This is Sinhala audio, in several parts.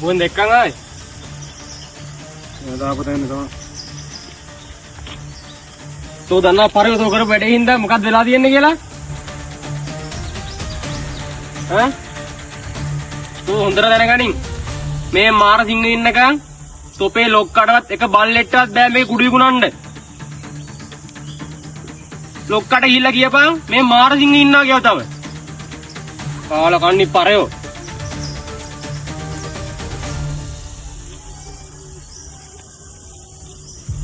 මොන් දෙක්කන් ආයි. දාපතෙන් තමයි. තෝ දන්නා පරිවතෝ කරපු වැඩේ හින්දා මොකක්ද වෙලා තියෙන්නේ කියලා? ඈ? තෝ හොඳට දැනගනින්. මේ මාර සිංහ ඉන්නකන් තොපේ ලොක්කටවත් එක බල්ලෙට්ටවත් බෑ මේ කුඩු විකුණන්න. ලොක්කට ගිහිල්ලා කියපන් මේ මාර සිංහ ඉන්නවා කියලා තමයි. කාලා කන්නි පරයෝ.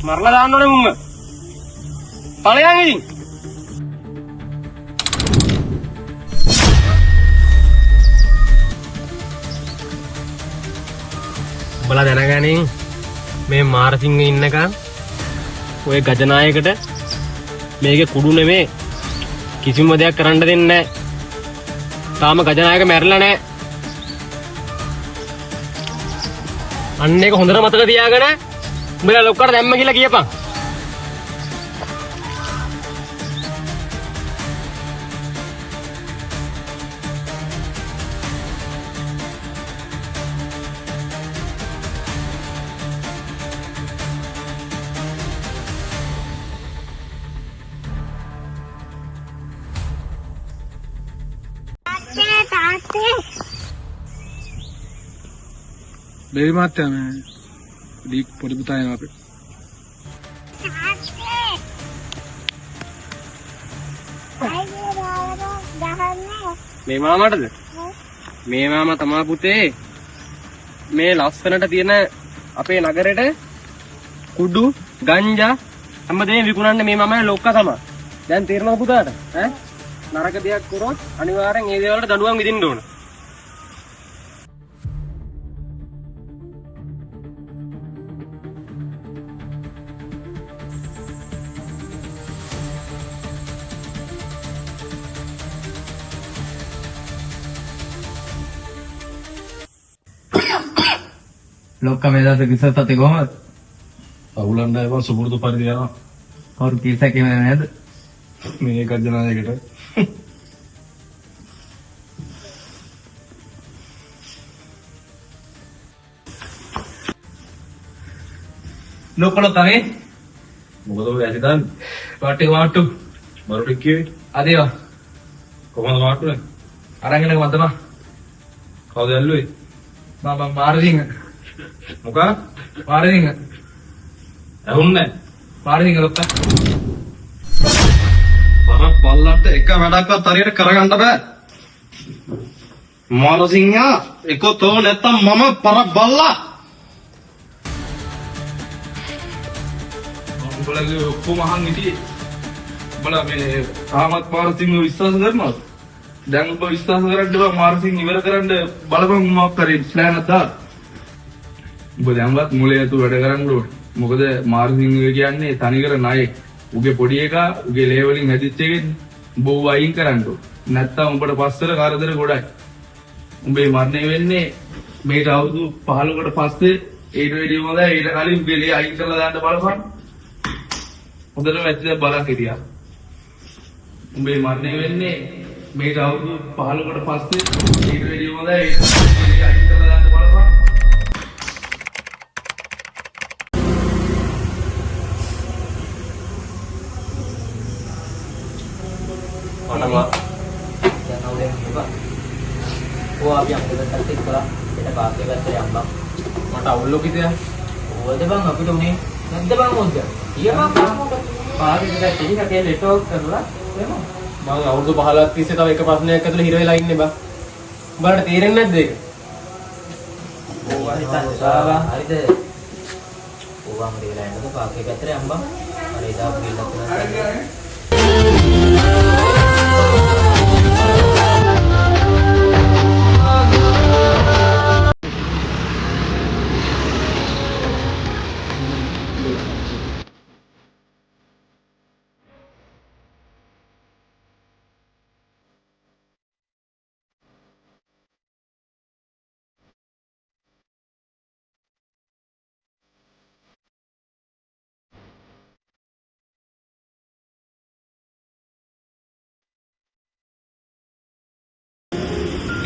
මරලා දාන්න ඕනේ මුංග. ඵලයන් ඉතින්. උඹලා දැනගනින් මේ මාරසිංහ ඉන්නකන් ඔය ගජනායකට මේකේ කුඩු නෙමේ කිසිම දෙයක් කරන්න දෙන්නේ නැහැ. තාම ගජනායක මැරිලා නැහැ. අන්න ඒක හොඳට මතක තියාගෙන උඹලා ලොක්කට දැම්ම කියලා කියපන්. බේරි මාත්‍යා මේ ඩීක් පොඩි පුතා එනවා අපේ. මේ මාමටද? මේ මාමා තමා පුතේ මේ ලස්සනට තියෙන අපේ නගරෙට කුඩු ගංජා හැමදේම විකුණන්නේ මේ මාමා ලොක්කා තමයි. දැන් තේරෙනවද පුතාට? ඈ නරක දෙයක් කරොත් අනිවාර්යෙන් ඒ දේවල්ට දඬුවම් විදින්න ඕන. ලොක්ක මේ දාස කිසත් අතේ කොහමද? අවුලන්න ඒවා සුපුරුදු පරිදි යනවා. කවුරු කීසක් එන්නේ නැද්ද? මේ ගජනායකට. ලොකල තමයි මොකද ඔය ඇසිදන් පාටි වාට්ටු මරුට කියේ අදේවා කොහොමද වාට්ටුනේ? අරගෙන මතම කවුද ඇල්ලුවේ? මම මාරසිංහ මොකක්? මාරසිංහ ඇහුන්නේ මාරසිංහ ලොක්ක පරක් බල්ලන්ට එක වැඩක්වත් හරියට කරගන්න බෑ. මාරසිංහා එකෝ තෝ නැත්තම් මම පරක් බල්ලා. උඹලගේ ඔක්කොම අහන් හිටියේ. උඹලා මේ තාමත් මාරසිංහ විශ්වාස කරනවද? දැන් ඔබ විශ්වාස කරන්න බෑ මාරසිංහ ඉවර කරන්න බලපන් මොකක් කරේ ප්ලෑන් එකක් දාන්න. ඔබ දැන්වත් මුලේ ඇතු වැඩ කරන්න ඕනේ. මොකද මාරසිංහ කියන්නේ තනිකර ණයෙක්. උගේ පොඩි එකා උගේ ලේ වලින් හැදිච්ච එකෙන් උඹ වයින් කරන්න ඕනේ. නැත්තම් උඹට පස්සට කරදර ගොඩයි. උඹේ මරණය වෙන්නේ මේක අවුරුදු 15කට පස්සේ ඊට වැඩි හොඳයි ඊට කලින් උගේ ලේ අයින් කරලා දාන්න බලපන්. හොඳට වැච්චද බලන් හිටියා. උඹේ මරණය වෙන්නේ මේක අවුරුදු 15කට පස්සේ ඊට වැඩි හොඳයි ඊට කලින් ලේ අයින් කරලා දාන්න බලපන්. ඔනවා දැන් අවුලෙන් ඉබා ඔය අපි අම්මකට ඉස්සලා එතන පාස්සේ ගත්තා යම්බා මට අවුල්ලෝ කිව්වා. ඕවද බං අපිට උනේ නැද්ද බං මොකද ඊයම පාස්සේ ගත්තා ටික කේ ලෙටෝ කරලා එමු මම අවුරුදු 15ක් තිස්සේ තව එක ප්‍රශ්නයක් ඇතුළේ හිර වෙලා ඉන්නේ බා. උඹලට තේරෙන්නේ නැද්ද ඒක? ඕවා හිතන්නවා හරිද ඕවාම දෙලා යන්නද පාස්සේ ගත්තා යම්බා අර එදා බිල්ලක් කරලා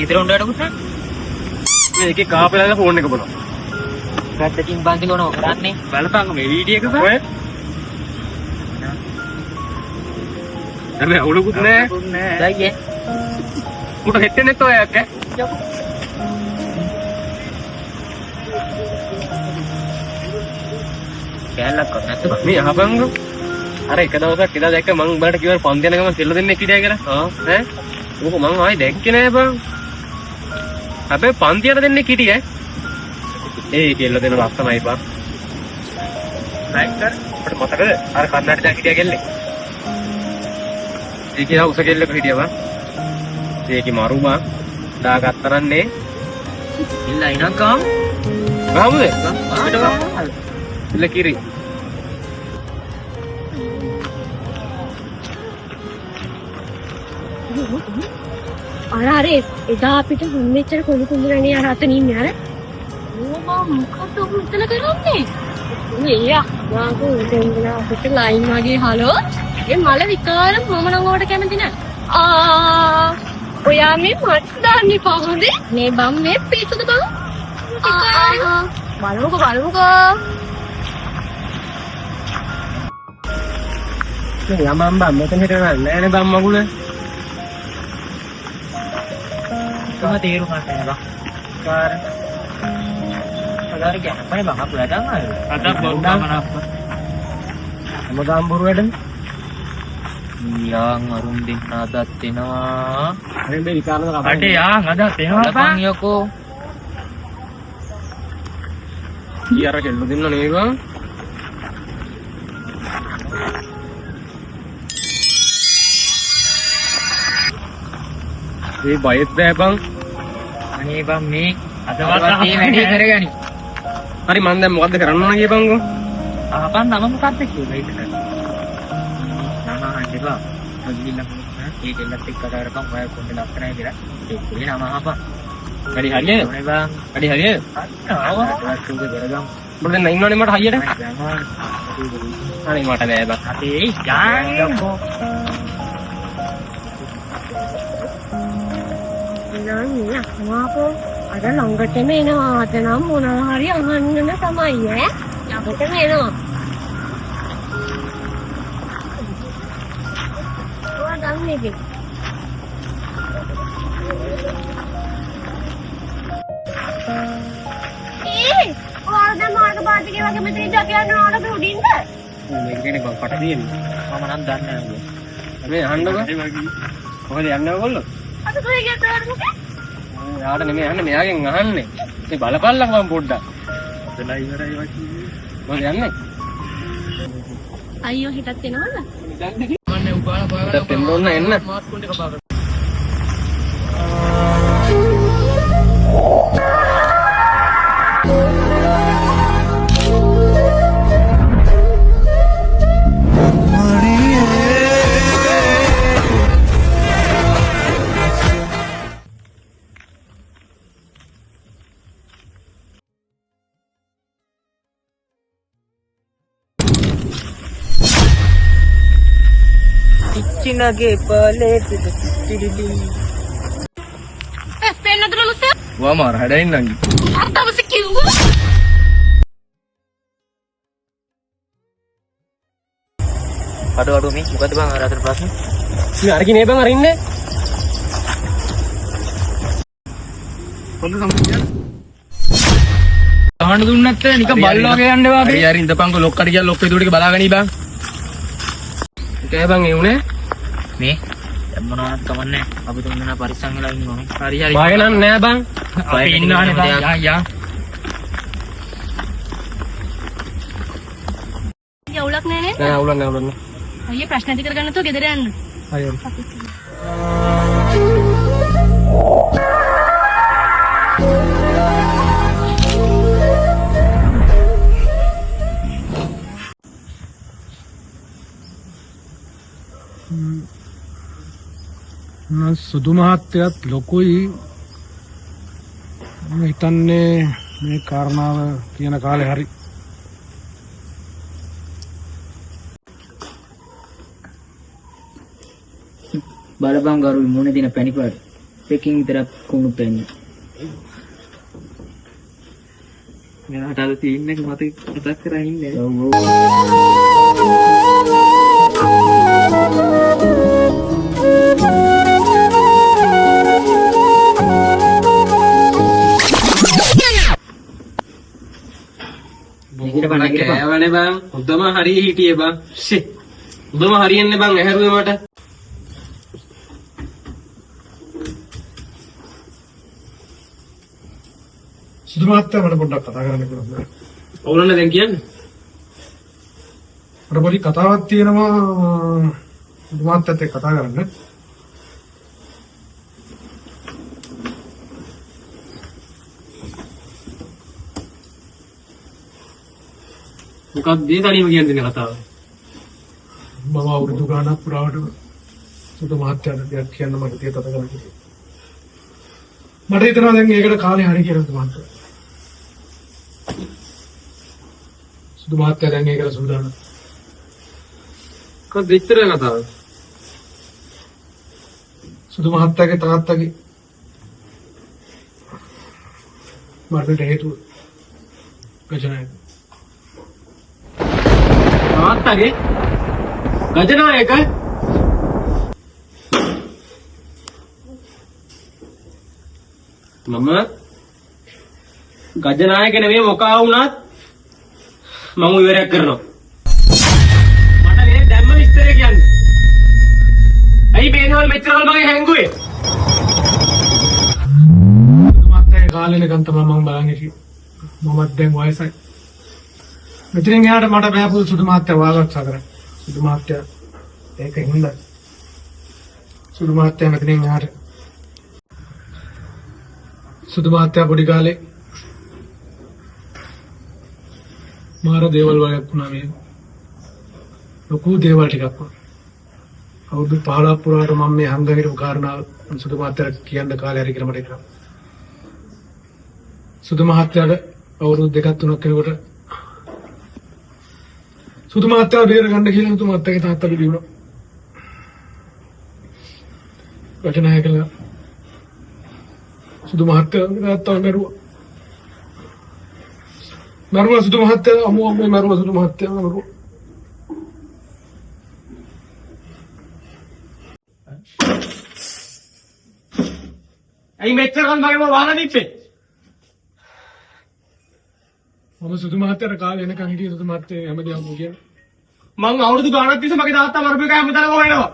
ඉතින් උණ්ඩට පුතා මේකේ කාපලාලා ෆෝන් එක බලන්න. පැත්තකින් බන්දි කරනවා කරන්නේ. බලපං මේ වීඩියෝ එක බෑ. හැබැයි අවුලකුත් නෑ. දැයියේ. උට හෙට්ටෙන්නේ නැත් ඔය අක්ක. කැලක් කරන්නේ නැත්නම් මේ අහපංගෝ. අර එක දවසක් ඉදා දැක්ක මං උඹලට කිව්වා පන්ති යන ගමන් සෙල්ල දෙන්නෙක් හිටියා කියලා. ඈ. මොකද මං ආයි දැක්කේ නෑ බං. හැබැයි පන්ති යන දෙන්නෙක් හිටියේ. ඒ කෙල්ල දෙන ලස්සනයි බං. රයිටර් අපිට මතකද? අර කන්නඩ දැන් හිටියා කෙල්ලේ. ඒ කියලා උස කෙල්ලක හිටියා බං. ඒකේ මරු බං. දාගත්තරන්නේ. ඉල්ල ඉනන් කාම. ගාමුද? අපිට බං. ඉල්ල කිරි. අර එදා අපිට මෙච්චර කොළු කුඹුරනේ අර අතන ඉන්නේ අර. ඕ මම මොකද උන් මෙතන කරන්නේ? ඊයා වාකෝ දෙන්නා අපිට ලයින් වගේ හලෝ. ඒ මල විකාර මම නම් ඔකට කැමති නෑ. ඔයා මේ මට්ස් දාන්නේ පහොඳේ? මේ බම් මේ පිස්සුද බං? බලමුකෝ. මේ යමම් බම් මෙතන හිටවන්නේ නෑනේ බම් මගුල. කොහොමද තේරුම් ගන්න බං? කාර. අදාර කියන්නේ බං අපු වැඩන් ආවේ. අද බොන්නමනක්. හැමදාම බොරු වැඩනේ. යාන් අරුන් දෙන්න අදත් එනවා. හරි මේ විකාරද කපන්න. අඩේ යාන් අදත් එනවා බං යකෝ. ඊයර කෙල්ල දෙන්න නේ බං. ඒ බයෙත් බෑ බං. අනේ බං මේ අදවත් මේ වැඩේ කරගනි. හරි මන් දැන් මොකද්ද කරන්න ඕන කියපන්කෝ. අහපන් නම මොකක්ද කියලා ඒක. නම අහන්න බා. අගිල්ල ඒ දෙල්ලත් එක්ක කතා කරපන් ඔය කොණ්ඩේ ලස්සනයි කියලා. ඒ නම අහපන්. වැඩි හරියද? ඕනේ බං. වැඩි හරියද? ආවා. ඒක කරගම්. උඹ දැන් ඉන්නවනේ මට හයියට. අනේ මට බෑ බං. අපේ යාන් යකෝ. නෑ වාකෝ අර ළඟටම එනවා අත නම් මොනවා හරි අහන්නම තමයි ඈ. ළඟටම එනවා. ඔයා දන්නේ කි. ඔයාලා මාර්ග පාටිකේ වගේ මෙතන ඉඳලා කියන්න ඕනද උඩින්ද? මේක කෙනෙක් බං කට දෙන්නේ. මම නම් දන්නේ නැහැ. මේ අහන්නකෝ. කොහෙද යන්නේ ඔයගොල්ලෝ? අද කොහෙද යන්නේ? යාට නෙමෙයි අහන්නේ මෙයාගෙන් අහන්නේ. මේ බලපල්ලක් මම පොඩ්ඩක්. වෙලා ඉවරයි වගේ. මොකද යන්නේ? අයියෝ හිටත් එනවද? මන්නේ උපාලා හිටත් එන්න ඕන එන්න. මාත් කොණ්ඩේ කපා ගන්න. කිච්චිනගේ පලේ පිටිඩි පෙන්නතර ලුස්ස වා මාර හැඩින් නංගි. අර්ථවස කිව්වා. අඩු මේ මොකද බං අර අතර ප්‍රශ්නේ? මේ අරකින් නේ බං අරින්නේ. හොඳ සම්පූර්ණ. අහන්න දුන්නේ නැත්නම් නිකන් බල්ලා වගේ යන්නේ වාගේ. හරි හරි ඉඳපන්කෝ ලොක්කට ගියා ලොක්කේ දුර ටික බලාගෙන ඉබං. ඒකයි බං ඒ උනේ. මේ දැන් මොනවද කමන්නේ අපි තුන් දෙනා පරිස්සම් වෙලා ඉන්න ඕනේ. හරි හරි. බය නම් නෑ බං. අපි ඉන්නවනේ බං. යා. යවුලක් නෑ නේද? නෑ අවුලක් නෑ අවුලක් නෑ. අයියේ ප්‍රශ්න ඇති කරගන්න නැතුව ගෙදර යන්න. හරි හරි. සුදු මහත්තයත් ලොකුයි මම හිතන්නේ මේ කාරණාව කියන කාලේ හරි බලපං ගරු මොනේ දින පැණි පාට. එකකින් විතරක් කුණු පෙන්නේ. මෙයාට අද සීන් එක මතක මතක් කරගෙන ඉන්නේ. කෑවනේ බං. උදම හරිය හිටියේ බං. ෂේ. උදම හරියන්නේ බං ඇහැරුවේ මට. සුදු මහත්තයා මට පොඩ්ඩක් කතා කරන්න පුළුවන්ද? ඕනනේ දැන් කියන්නේ. මට පොඩි කතාවක් තියෙනවා සුදු මහත්තයාත් එක්ක කතා කරන්න. මොකක්ද මේ තනියම කියන්නේ කතාව? මම අවුරුදු ගාණක් පුරාවට සුදු මහත්තයාට දෙයක් කියන්න මට තියෙන කතා කරන්න. මට හිතෙනවා දැන් ඒකට කාලේ හරි කියලා සුදු මහත්තයා. සුදු මහත්තයා දැන් ඒකට සූදානම්. කොහොමද ඉතර කතාව? සුදු මහත්තයාගේ තාත්තගේ මරණයට හේතුව ගජනායක. තාත්තගේ ගජනායක මම ගජනායක නෙවෙයි මොකා වුණත් මම ඉවරයක් කරනවා. මට මේ දැම්ම විස්තරය කියන්න. ඇයි මේ දේවල් මෙච්චරවල් මගේ හැංගුවේ? සුදු මහත්තයාගේ කාලේ නිකන් තමයි මම බලන් හිටියේ. මමත් දැන් වයසයි. මෙතනින් එහාට මට බෑ පුදු සුදු මහත්තයා වාගක්ෂා කරන්න. සුදු මහත්තයා ඒක හින්දා සුදු මහත්තයා මෙතනින් එහාට සුදු මහත්තයා පොඩි කාලේ මාර දේවල් වගේක් වුණා මේ ලොකු දේවල් ටිකක් වුණා. අවුරුදු 15ක් පුරාට මම මේ හංග හිටපු කාරණාව සුදු මහත්තයාට කියන්න කාලේ හරි කියලා මට හිතෙනවා. සුදු මහත්තයාට අවුරුදු 2ක් 3ක් වෙනකොට සුදු මහත්තයා බේර ගන්න කියලා සුදු මහත්තයාගේ තාත්තා පිළි වුණා. ගජනායකලා සුදු මහත්තයාගේ තාත්තා මරුවා. මරුවා සුදු මහත්තයා අමු මරුවා සුදු මහත්තයා මරුවා. ඇයි මෙච්චරකම් මගේම වහලා දිත්තේ? මම සුදු මහත්තයාට කාලේ එනකන් හිටියේ සුදු මහත්තයා හැමදේම කියන්නේ. මං අවුරුදු ගාණක් තිස්සේ මගේ තාත්තා මරපු එක හැමතැනම හොයනවා.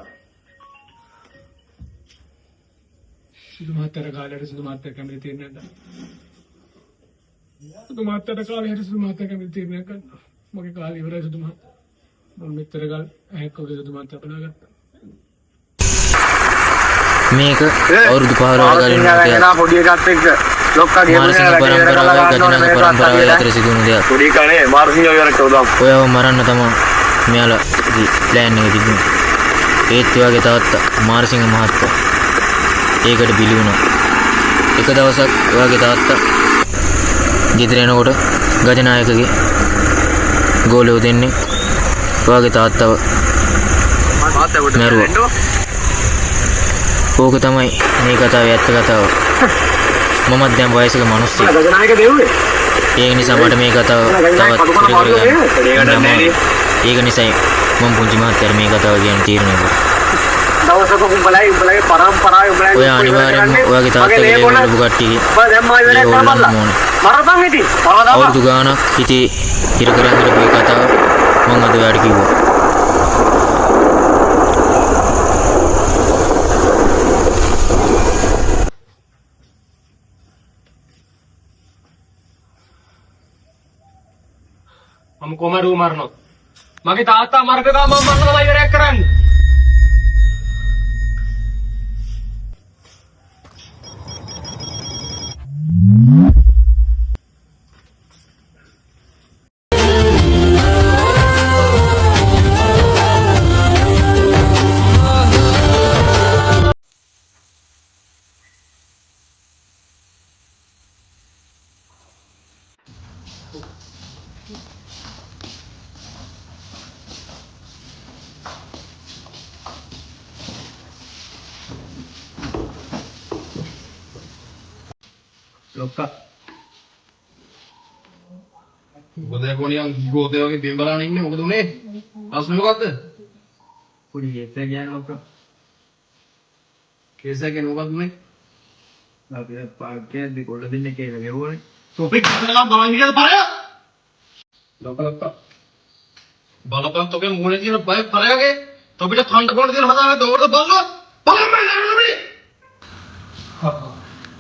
සුදු මහත්තයාට කාලේ සුදු මහත්තයා කැමති තීරණයක් ගන්න. සුදු මහත්තයාට කාලේ හරි සුදු මහත්තයා කැමති තීරණයක් ගන්න. මගේ කාලේ ඉවරයි සුදු මහත්තයා. මම මෙතර ගල් ඇහැක් වගේ සුදු මහත්තයා අපනාගත්තා. මේක අවුරුදු 15 කලින් පොඩි එකත් එක්ක ලොක්කා මාරසිංහ පරම්පරාවේ ගජනාග පරම්පරාවේ අතර සිදුවුණු දෙයක්. පොඩි කනේ මාරසිංහ විවරට උදව්. ඔයව මරන්න තමයි මෙයාලගේ ප්ලෑන් එක තිබුණේ. ඒත් ඔයාගේ තාත්තා මාරසිංහ මහත්තයා ඒකට බිලි වුණා. එක දවසක් ඔයාගේ තාත්තා ගෙදර එනකොට ගජනායකගේ ගෝලයෝ දෙන්නේ ඔයාගේ තාත්තව මැරුවා. ඕක තමයි මේ කතාවේ ඇත්ත කතාව. මමත් දැන් වයසක මිනිස්සෙක්. ගජනායක දෙව්වේ. ඒ නිසා මට මේ කතාව තවත් කරගන්න. ඒක නිසා මම පුංචි මහත්තයාට මේ කතාව කියන්න තීරණය කළා. දවසක උඹලයි පරම්පරාවේ උඹලයි ඔය අනිවාර්යයෙන්ම ඔයාගේ තාත්තගේ ලැබු කට්ටියගේ ඒ ඕල්ලන්න ඕනේ. මරපන් හිටි. අවුරුදු ගාණක් හිතේ හිර කරන් ඉඳපු මේ කතාව මම අද ඔයාලට කිව්වා. මම කොමරු මරනවා. මගේ තාත්තා මරපු එක මම මරලා තමයි ඉවරයක් කරන්නේ. ලොක්කා මොකද කොනියන් ගෝතේ වගේ බිම් බලන ඉන්නේ මොකද උනේ? අස්මි මොකද්ද? පොඩි ඒත් කියන්නේ ලොක්කා. කේස් එකේ මොකද්ද මේ? අපි පාර්කේ දෙකොල්ල දෙන්නේ කියලා ගෙවුවනේ. टॉपिक කරලා බලන් ඉඳලා බලය. ලොකලොක්ක. බලපන් තෝගේ මූලේ තියෙන බය පරයගේ. තොපිට කන්ට කොන්න දෙන හදාගත්ත ඕකට බලනවා. බලන්න නෑ.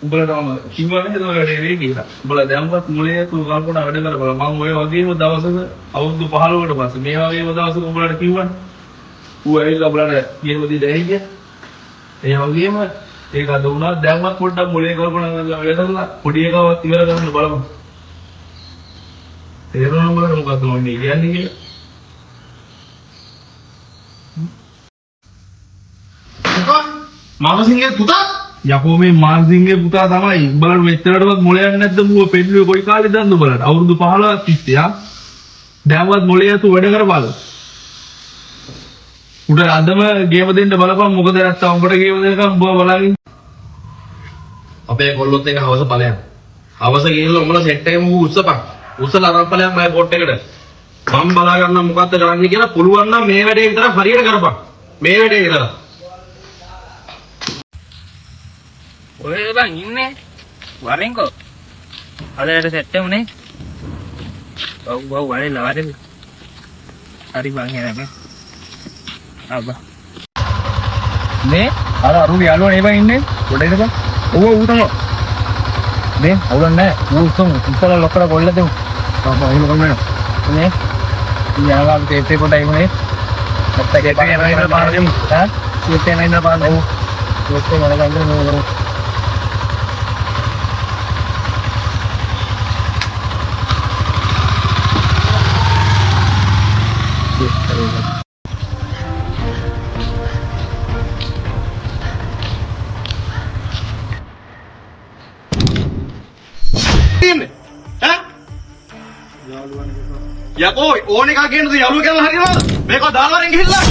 උඹලටම කිව්වනේ ඒක වැඩේ වෙයි කියලා. උඹලා දැන්වත් මුලේ තු කල්පනා වැඩ කරපළ මම ඔය වගේම දවසක අවුරුදු 15කට පස්සේ මේ වගේම දවසක උඹලට කිව්වනේ. ඌ ඇවිල්ලා උඹලට කියනවා දී දැයි කිය. ඒ වගේම ඒක අද වුණා දැන්වත් පොඩ්ඩක් මුලේ කල්පනා කරලා වැඩ කරලා පොඩි එකවත් ඉවර කරන්න බලමු. තේරුණා උඹලට මොකක්ද මම කියන්නේ කියලා? මානසිංගේ පුතා යකෝ මේ මානසිංගේ පුතා තමයි උඹලට මෙච්චරටවත් මොලයක් නැද්ද මුව පෙන්නුවේ කොයි කාලෙද දන්නු උඹලට අවුරුදු 15ක් තිස්සේ ආ දැන්වත් මොලේ ඇතු වැඩ කරපළ උඩ අදම ගේම දෙන්න බලපන් මොකද නැත්තම් උඹට ගේම දෙනකම් උඹ බලමින් අපේ කොල්ලොත් එක හවස ඵලයන් හවස ගිහලා උඹලා සෙට් එකම උස්සපන් උස්සලා අරන් ඵලයන් මම පොට් එකට මම බලා ගන්න මොකද්ද කරන්නේ කියලා පුළුවන් නම් මේ වැඩේ විතර හරියට කරපන් මේ වැඩේ විතර ඔය බං ඉන්නේ වරෙන්කෝ අදට සෙට් උනේ ඔව් වරෙලා හරි බං එනකම් අබ්බා මේ අර අරුගේ යාළුවා නේ බං ඉන්නේ පොඩ එනකම් ඔව් ඌ තමයි මේ අවුලක් නැහැ ඌ ඉස්සලා ලොක්කලා කොල්ල දෙමු පාපා එහෙම කරන්න නේ යාළුවා තේතේ පොඩ එමුනේ නැත්නම් ගෙට යනවා පාර දෙමු හා ගෙට යනවා පාර දෙමු ඔක්කොම ගන්න නෝ යකෝ ඕන එකක් ගේන්නද යාළුවා කියලා හරියනවද මේක දාලා වරෙන් ගිහිල්ලා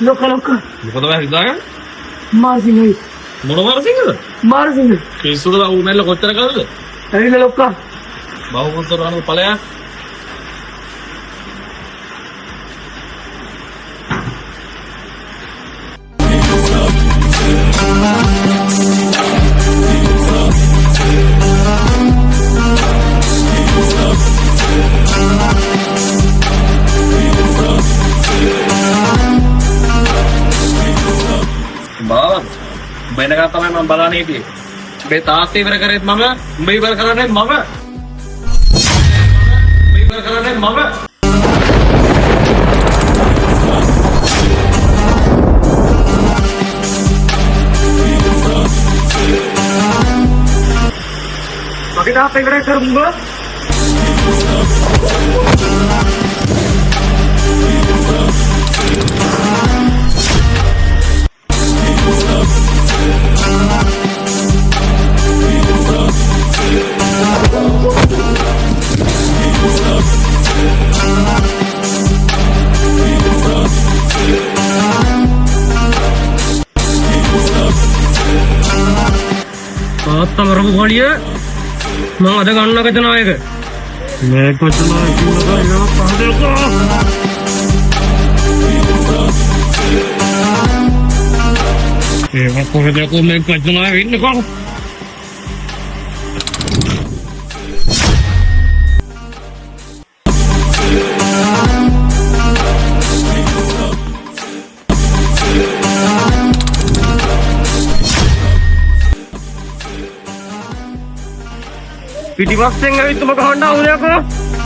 ලොකලොක මොකද බෑ හිතාගන්න මාසිංගයි මොන මාරසිංගද මාසිංග පිස්සුද ඌ මෙල්ල කොච්චර කවුද ඇවිල්ලා ලොක්කා බහුකොන්තර අනු ඵලයක් වෙනකන් තමයි මම බලන්නේ හිටියේ. මේ තාත්තේ ඉවර කරේත් මම, උඹ ඉවර කරන්නේ මම. උඹ ඉවර කරන්නේ මම. මගේ තාත්තා ඉවර කරුඹ තාත්තා මරපු ගෝලිය මම අද ගන්න කචනායක මේ කචනායක ඉන්නවා පහදකෝ ඒ කොහෙදකෝ මේ කචනායක ඉන්නකෝ පිටිපස්සෙන් ඇවිත් ඔබ ගහන්න ආවුදයකෝ